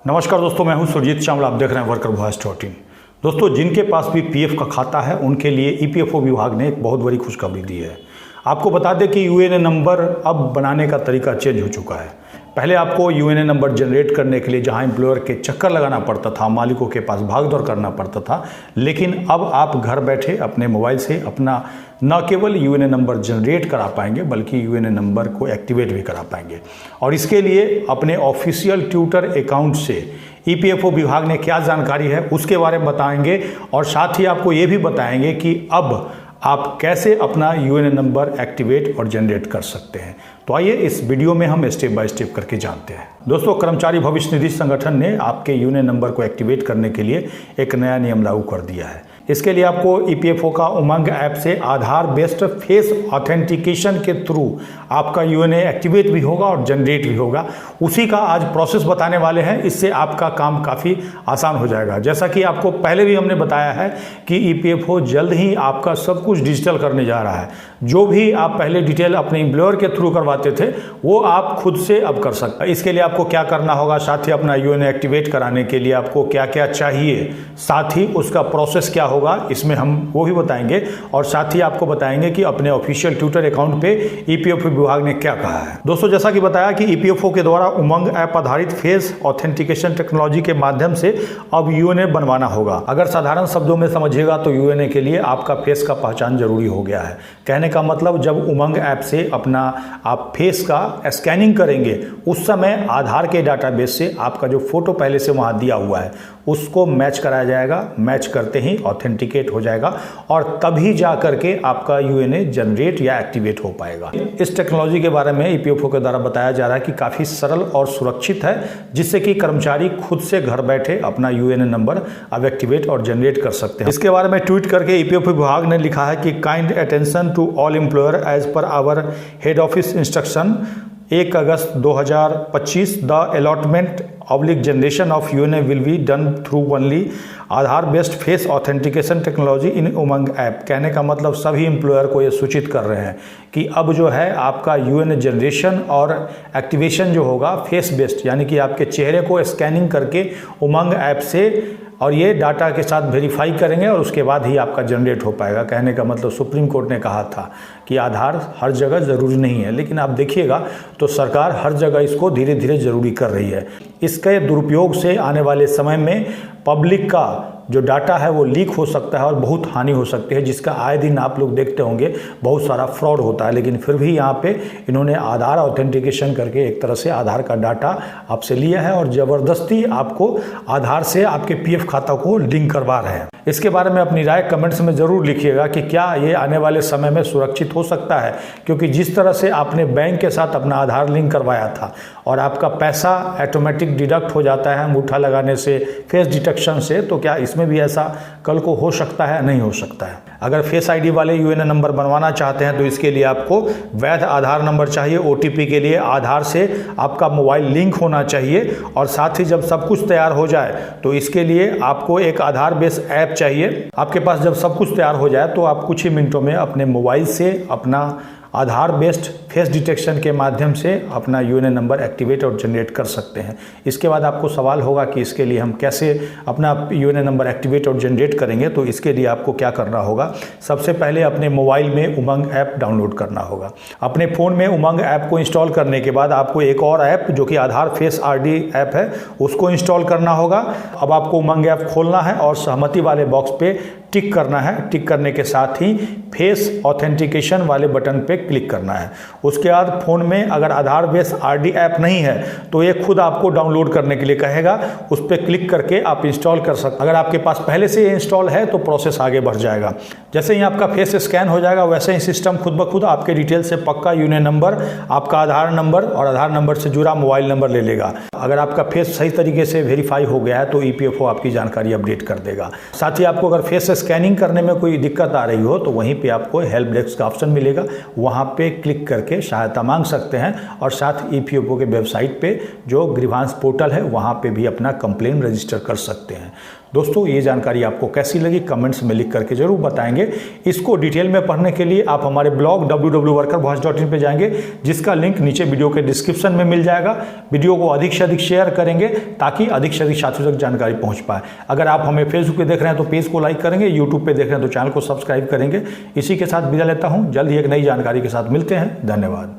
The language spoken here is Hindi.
नमस्कार दोस्तों, मैं हूं सुरजीत चावला। आप देख रहे हैं वर्कर वॉइस .in। दोस्तों, जिनके पास भी पीएफ का खाता है उनके लिए ईपीएफओ विभाग ने एक बहुत बड़ी खुशखबरी दी है। आपको बता दें कि यूएनए नंबर अब बनाने का तरीका चेंज हो चुका है। पहले आपको यूएनए नंबर जनरेट करने के लिए जहां एम्प्लॉयर के चक्कर लगाना पड़ता था, मालिकों के पास भाग दौड़ करना पड़ता था, लेकिन अब आप घर बैठे अपने मोबाइल से अपना न केवल यूएनए नंबर जनरेट करा पाएंगे बल्कि यूएनए नंबर को एक्टिवेट भी करा पाएंगे। और इसके लिए अपने ऑफिशियल ट्विटर अकाउंट से ईपीएफओ विभाग ने क्या जानकारी है उसके बारे में बताएंगे और साथ ही आपको ये भी बताएंगे कि अब आप कैसे अपना यूएनए नंबर एक्टिवेट और जनरेट कर सकते हैं। तो आइए इस वीडियो में हम स्टेप बाय स्टेप करके जानते हैं। दोस्तों, कर्मचारी भविष्य निधि संगठन ने आपके यूएनए नंबर को एक्टिवेट करने के लिए एक नया नियम लागू कर दिया है। इसके लिए आपको ईपीएफओ का उमंग ऐप से आधार बेस्ड फेस ऑथेंटिकेशन के थ्रू आपका यूएनए एक्टिवेट भी होगा और जनरेट भी होगा। उसी का आज प्रोसेस बताने वाले हैं। इससे आपका काम काफ़ी आसान हो जाएगा। जैसा कि आपको पहले भी हमने बताया है कि ईपीएफओ जल्द ही आपका सब कुछ डिजिटल करने जा रहा है। जो भी आप पहले डिटेल अपने एम्प्लॉयर के थ्रू करवाते थे वो आप खुद से अब कर सकते हैं। इसके लिए आपको क्या करना होगा, साथ ही अपना यूएनए एक्टिवेट कराने के लिए आपको क्या क्या चाहिए, साथ ही उसका प्रोसेस क्या होगा, इसमें हम वो भी बताएंगे। और साथ ही आपको बताएंगे कि अपने ऑफिशियल ट्विटर अकाउंट पे ईपीएफओ विभाग ने क्या कहा है। दोस्तों, जैसा कि बताया कि ईपीएफओ के द्वारा उमंग ऐप आधारित फेस ऑथेंटिकेशन टेक्नोलॉजी के माध्यम से अब यूएनए बनवाना होगा। अगर साधारण शब्दों में समझिएगा तो यूएनए के लिए आपका फेस का पहचान जरूरी हो गया है। कहने का मतलब, जब उमंग ऐप से अपना आप फेस का स्कैनिंग करेंगे उस समय आधार के डाटाबेस से आपका जो फोटो पहले से वहां दिया हुआ है उसको मैच कराया जाएगा। मैच करते ही ऑथेंटिकेट हो जाएगा और तभी जा करके आपका यूएनए जनरेट या एक्टिवेट हो पाएगा। इस टेक्नोलॉजी के बारे में ईपीएफओ के द्वारा बताया जा रहा है कि काफ़ी सरल और सुरक्षित है, जिससे कि कर्मचारी खुद से घर बैठे अपना यूएनए नंबर अब एक्टिवेट और जनरेट कर सकते हैं। इसके बारे में ट्वीट करके ईपीएफओ विभाग ने लिखा है कि kind attention to all employer as per our head office instruction 1 August 2025 the allotment oblique generation of UAN will be done through only Aadhaar based face authentication technology in UMANG app. कहने का मतलब सभी एम्प्लॉयर को ये सूचित कर रहे हैं कि अब जो है आपका यूएनए जनरेशन और एक्टिवेशन जो होगा फेस बेस्ड, यानी कि आपके चेहरे को स्कैनिंग करके उमंग ऐप से और ये डाटा के साथ वेरीफाई करेंगे और उसके बाद ही आपका जनरेट हो पाएगा। कहने का मतलब सुप्रीम कोर्ट ने कहा था कि आधार हर जगह ज़रूरी नहीं है, लेकिन आप देखिएगा तो सरकार हर जगह इसको धीरे धीरे ज़रूरी कर रही है। इसके दुरुपयोग से आने वाले समय में पब्लिक का जो डाटा है वो लीक हो सकता है और बहुत हानि हो सकती है, जिसका आए दिन आप लोग देखते होंगे बहुत सारा फ्रॉड होता है। लेकिन फिर भी यहाँ पे इन्होंने आधार ऑथेंटिकेशन करके एक तरह से आधार का डाटा आपसे लिया है और ज़बरदस्ती आपको आधार से आपके पीएफ खाता को लिंक करवा रहे हैं। इसके बारे में अपनी राय कमेंट्स में ज़रूर लिखिएगा कि क्या ये आने वाले समय में सुरक्षित हो सकता है, क्योंकि जिस तरह से आपने बैंक के साथ अपना आधार लिंक करवाया था और आपका पैसा ऑटोमेटिक डिडक्ट हो जाता है अंगूठा लगाने से, फेस डिटेक्शन से, तो क्या इसमें भी ऐसा कल को हो सकता है? नहीं हो सकता है। अगर फेस आईडी वाले यूएनए नंबर बनवाना चाहते हैं तो इसके लिए आपको वैध आधार नंबर चाहिए। ओटीपी के लिए आधार से आपका मोबाइल लिंक होना चाहिए और साथ ही जब सब कुछ तैयार हो जाए तो इसके लिए आपको एक आधार बेस ऐप चाहिए। आपके पास जब सब कुछ तैयार हो जाए तो आप कुछ ही मिनटों में अपने मोबाइल से अपना आधार बेस्ड फेस डिटेक्शन के माध्यम से अपना यूएनए नंबर एक्टिवेट और जनरेट कर सकते हैं। इसके बाद आपको सवाल होगा कि इसके लिए हम कैसे अपना यूएनए नंबर एक्टिवेट और जनरेट करेंगे। तो इसके लिए आपको क्या करना होगा, सबसे पहले अपने मोबाइल में उमंग ऐप डाउनलोड करना होगा। अपने फ़ोन में उमंग ऐप को इंस्टॉल करने के बाद आपको एक और ऐप जो कि आधार फेस आरडी ऐप है उसको इंस्टॉल करना होगा। अब आपको उमंग ऐप खोलना है और सहमति वाले बॉक्स पे टिक करना है। टिक करने के साथ ही फेस ऑथेंटिकेशन वाले बटन पे क्लिक करना है। उसके बाद फ़ोन में अगर आधार बेस आरडी ऐप नहीं है तो ये खुद आपको डाउनलोड करने के लिए कहेगा, उस पर क्लिक करके आप इंस्टॉल कर सकते। अगर आपके पास पहले से ये इंस्टॉल है तो प्रोसेस आगे बढ़ जाएगा। जैसे ही आपका फेस स्कैन हो जाएगा वैसे ही सिस्टम खुद ब खुद आपके डिटेल से पक्का यूएनए नंबर, आपका आधार नंबर और आधार नंबर से जुड़ा मोबाइल नंबर ले लेगा। अगर आपका फेस सही तरीके से वेरीफाई हो गया है तो ईपीएफओ आपकी जानकारी अपडेट कर देगा। साथ ही आपको अगर फेस स्कैनिंग करने में कोई दिक्कत आ रही हो तो वहीं पे आपको हेल्प डेस्क का ऑप्शन मिलेगा, वहाँ पे क्लिक करके सहायता मांग सकते हैं। और साथ ईपीएफओ के वेबसाइट पे जो ग्रीवांस पोर्टल है वहाँ पे भी अपना कंप्लेन रजिस्टर कर सकते हैं। दोस्तों ये जानकारी आपको कैसी लगी कमेंट्स में लिख करके जरूर बताएंगे। इसको डिटेल में पढ़ने के लिए आप हमारे ब्लॉग www.workervoice.in पे जाएंगे, जिसका लिंक नीचे वीडियो के डिस्क्रिप्शन में मिल जाएगा। वीडियो को अधिक से अधिक शेयर करेंगे ताकि अधिक से अधिक साथियों तक जानकारी पहुंच पाए। अगर आप हमें फेसबुक पे देख रहे हैं तो पेज को लाइक करेंगे, यूट्यूब पे देख रहे हैं तो चैनल को सब्सक्राइब करेंगे। इसी के साथ विदा लेता हूं, जल्द ही एक नई जानकारी के साथ मिलते हैं। धन्यवाद।